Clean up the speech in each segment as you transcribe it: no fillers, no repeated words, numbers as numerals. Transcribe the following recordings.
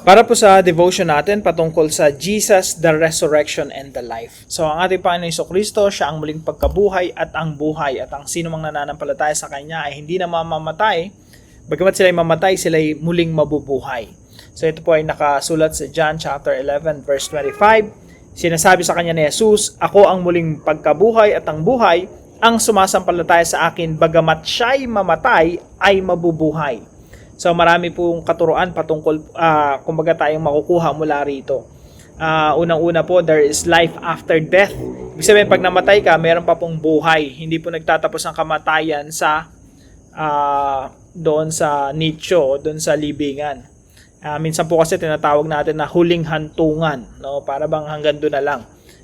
Para po sa devotion natin patungkol sa Jesus, the Resurrection, and the Life. So ang ating Panginoon Jesucristo, siya ang muling pagkabuhay at ang buhay. At ang sino mang nananampalataya sa Kanya ay hindi na mamamatay. Bagamat sila'y mamatay, sila'y muling mabubuhay. So ito po ay nakasulat sa John chapter 11 verse 25. Sinasabi sa Kanya ni Jesus, "Ako ang muling pagkabuhay at ang buhay. Ang sumasampalataya sa akin, bagamat siya'y mamatay, ay mabubuhay." So marami pong katuruan patungkol kumbaga tayong makukuha mula rito. Unang-una po, there is life after death. Ibig sabihin, pag namatay ka, meron pa pong buhay. Hindi po nagtatapos ang kamatayan sa doon sa nicho, doon sa libingan. Minsan po kasi tinatawag natin na huling hantungan, no? Para bang hanggang doon na lang.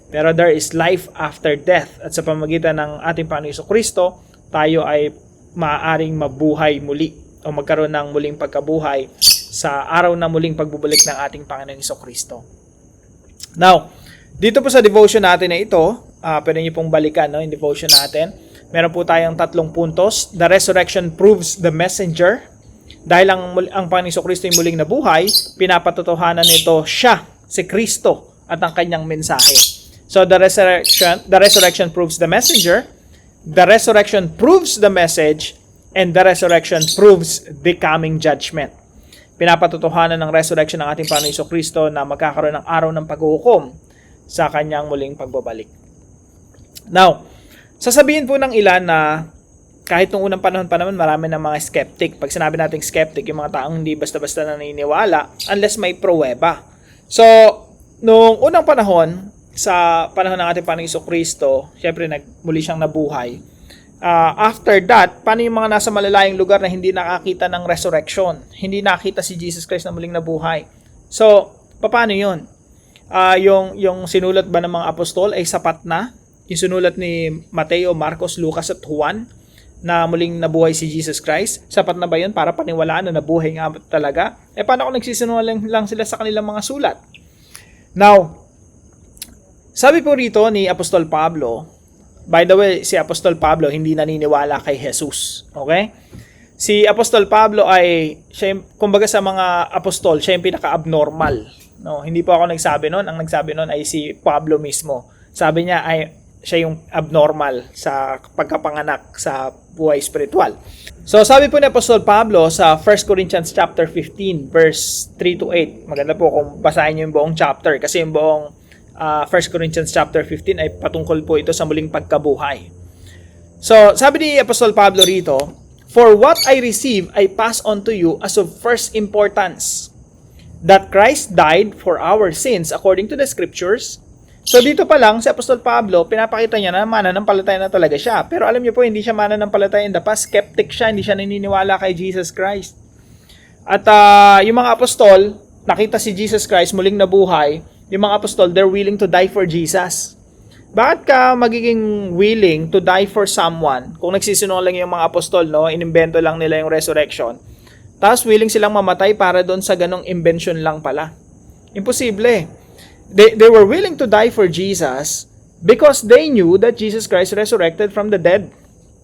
Pero there is life after death. At sa pamamagitan ng ating Panginoon Jesucristo, tayo ay maaaring mabuhay muli o magkaroon ng muling pagkabuhay sa araw na muling pagbubalik ng ating Panginoong Jesucristo. Now, dito po sa devotion natin na ito, pwede niyo pong balikan, no, yung devotion natin. Meron po tayong 3 puntos. The resurrection proves the messenger. Dahil ang Panginoong Jesucristo ay muling nabuhay, pinapatotohanan nito siya, si Kristo, at ang kanyang mensahe. So, the resurrection proves the messenger. The resurrection proves the message. And the resurrection proves the coming judgment. Pinapatotohanan ng resurrection ng ating Panginoon Jesucristo na magkakaroon ng araw ng paghuhukom sa kanyang muling pagbabalik. Now, sasabihin po ng ilan na kahit nung unang panahon pa naman marami ng mga skeptic. Pag sinabi nating skeptic, yung mga taong hindi basta-basta naniniwala unless may pruweba. So, nung unang panahon, sa panahon ng ating Panginoon Jesucristo, syempre muli siyang nabuhay. After that, paano yung mga nasa malalayong lugar na hindi nakakita ng resurrection? Hindi nakita si Jesus Christ na muling nabuhay. So, paano yun? Yung sinulat ba ng mga apostol ay sapat na? Yung sinulat ni Mateo, Marcos, Lucas at Juan na muling nabuhay si Jesus Christ, sapat na ba yun para paniwalaan na nabuhay nga talaga? Paano kung nagsisinungaling lang sila sa kanilang mga sulat? Now, sabi po rito ni Apostol Pablo, by the way, si Apostol Pablo hindi naniniwala kay Jesus. Okay? Si Apostol Pablo ay, kumbaga sa mga apostol, siya yung pinaka-abnormal. No? Hindi po ako nagsabi nun. Ang nagsabi nun ay si Pablo mismo. Sabi niya ay siya yung abnormal sa pagkapanganak sa buhay spiritual. So sabi po ni Apostol Pablo sa 1 Corinthians chapter 15 verse 3 to 8. Maganda po kung basahin niyo yung buong chapter kasi yung buong 1 Corinthians chapter 15 ay patungkol po ito sa muling pagkabuhay. So, sabi ni Apostol Pablo rito, "For what I receive, I pass on to you as of first importance, that Christ died for our sins according to the Scriptures." So, dito pa lang, si Apostol Pablo, pinapakita niya na mananampalataya na talaga siya. Pero alam niyo po, hindi siya mananampalataya in the past. Skeptic siya, hindi siya naniniwala kay Jesus Christ. At yung mga apostol, nakita si Jesus Christ muling nabuhay. Yung mga apostol, they're willing to die for Jesus. Bakit ka magiging willing to die for someone kung nagsisinungaling yung mga apostol, no? Inimbento lang nila yung resurrection. Tapos willing silang mamatay para doon sa ganong invention lang pala. Imposible. They were willing to die for Jesus because they knew that Jesus Christ resurrected from the dead.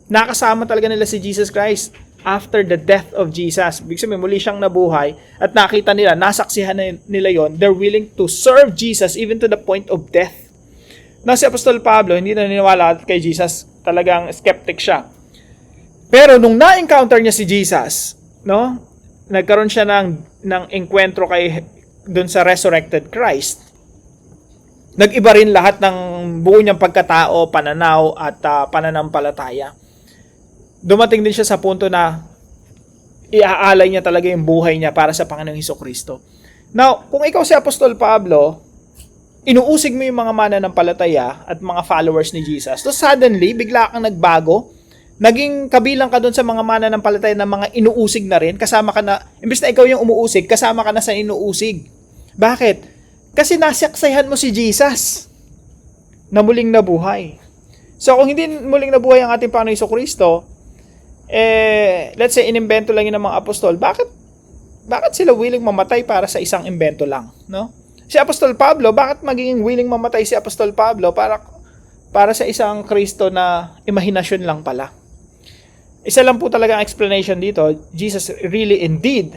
Nakasama talaga nila si Jesus Christ after the death of Jesus. Ibig sabihin, muli siyang nabuhay at nakita nila, nasaksihan nila yon. They're willing to serve Jesus even to the point of death. Na si Apostol Pablo, hindi naniniwala kay Jesus. Talagang skeptic siya. Pero nung na-encounter niya si Jesus, no, nagkaroon siya ng enkwentro doon sa resurrected Christ. Nag-iba rin lahat ng buo niyang pagkatao, pananaw at pananampalataya. Dumating din siya sa punto na iaalay niya talaga yung buhay niya para sa Panginoong Jesucristo. Now, kung ikaw si Apostol Pablo, inuusig mo yung mga mananampalataya at mga followers ni Jesus. So suddenly, bigla kang nagbago, naging kabilang ka doon sa mga mananampalataya na mga inuusig na rin, kasama ka na, imbes na ikaw yung umuusig, kasama ka na sa inuusig. Bakit? Kasi nasaksihan mo si Jesus na muling nabuhay. So kung hindi muling nabuhay ang ating Panginoong Jesucristo, let's say inimbento lang yun ng mga apostol, bakit sila willing mamatay para sa isang imbento lang, no? Si Apostol Pablo, bakit magiging willing mamatay si Apostol Pablo para sa isang Kristo na imahinasyon lang pala? Isa lang po talaga ang explanation dito. Jesus really indeed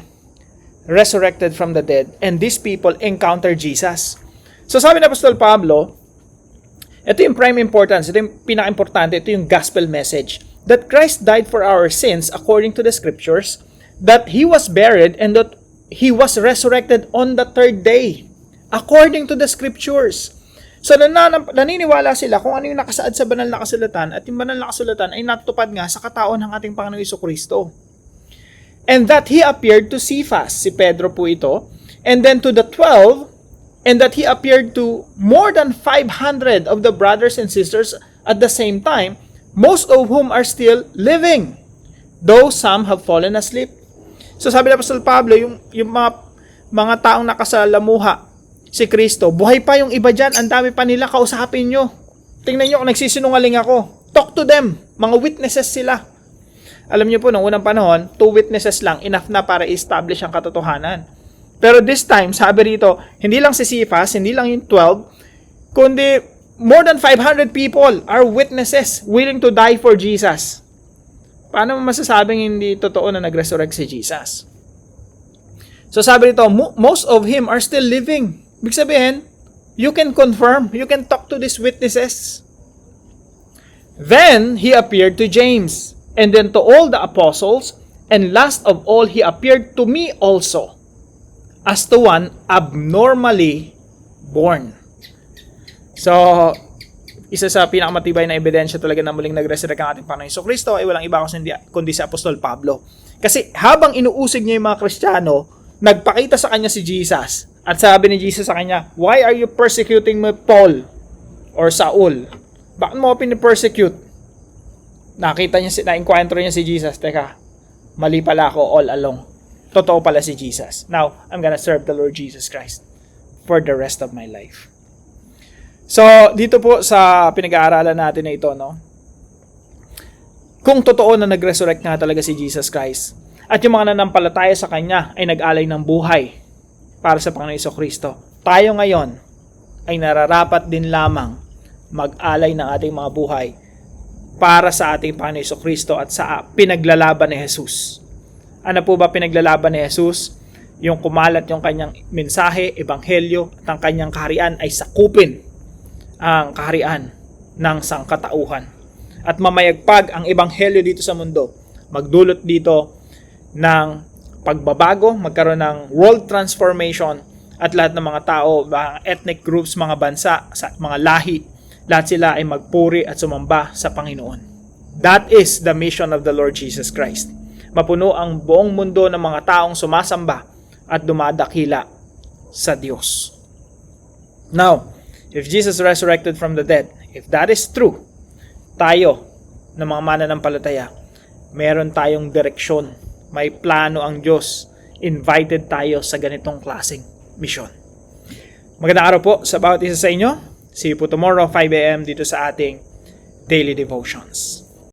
resurrected from the dead, and these people encounter Jesus. So sabi ni Apostol Pablo, ito yung prime importance, ito yung pinaka-importante, ito yung gospel message, that Christ died for our sins according to the scriptures, that He was buried, and that He was resurrected on the third day, according to the scriptures. So naniniwala sila kung ano yung nakasaad sa banal na kasulatan, at yung banal na kasulatan ay natupad nga sa kataon ng ating Panginoong Jesucristo. And that He appeared to Cephas, si Pedro po ito, and then to the 12, and that He appeared to more than 500 of the brothers and sisters at the same time, most of whom are still living, though some have fallen asleep. So sabi ng Apostol Pablo, yung mga taong nakasalamuha si Kristo, buhay pa yung iba dyan, ang dami pa nila, kausapin nyo. Tingnan nyo kung nagsisinungaling ako. Talk to them, mga witnesses sila. Alam niyo po, noong unang panahon, 2 witnesses lang, enough na para i-establish ang katotohanan. Pero this time, sabi rito, hindi lang si Cephas, hindi lang yung 12, kundi more than 500 people are witnesses willing to die for Jesus. Paano mo masasabing hindi totoo na nag-resurrect si Jesus? So sabi rito, most of him are still living. Ibig sabihin, you can confirm, you can talk to these witnesses. Then, He appeared to James, and then to all the apostles, and last of all, He appeared to me also, as to one abnormally born. So, isa sa pinakamatibay na ebidensya talaga na muling nag-resurrect ang ating Panginoon Jesucristo ay walang iba kundi si Apostol Pablo. Kasi habang inuusig niya yung mga Kristiyano, nagpakita sa kanya si Jesus. At sabi ni Jesus sa kanya, "Why are you persecuting me, Paul?" Or Saul. Bakit mo ako pinipersecute? Nakita niya, na-encounter niya si Jesus. Teka, mali pala ako all along. Totoo pala si Jesus. Now, I'm gonna serve the Lord Jesus Christ for the rest of my life. So, dito po sa pinag-aaralan natin na ito, no? Kung totoo na nag-resurrect nga talaga si Jesus Christ, at yung mga nanampalataya sa Kanya ay nag-alay ng buhay para sa Panginoon Jesucristo, tayo ngayon ay nararapat din lamang mag-alay ng ating mga buhay para sa ating Panginoon Jesucristo at sa pinaglalaban ni Jesus. Ano po ba pinaglalaban ni Jesus? Yung kumalat yung kanyang mensahe, ebanghelyo, at ang kanyang kaharian ay sakupin ang kaharian ng sangkatauhan. At mamayagpag ang ebanghelyo dito sa mundo, magdulot dito ng pagbabago, magkaroon ng world transformation, at lahat ng mga tao, mga ethnic groups, mga bansa, mga lahi, lahat sila ay magpuri at sumamba sa Panginoon. That is the mission of the Lord Jesus Christ. Mapuno ang buong mundo ng mga taong sumasamba at dumadakila sa Diyos. Now, if Jesus resurrected from the dead, if that is true, tayo ng mga mananampalataya, meron tayong direksyon. May plano ang Diyos. Invited tayo sa ganitong klaseng misyon. Magandang araw po sa bawat isa sa inyo. See you po tomorrow, 5 a.m. dito sa ating Daily Devotions.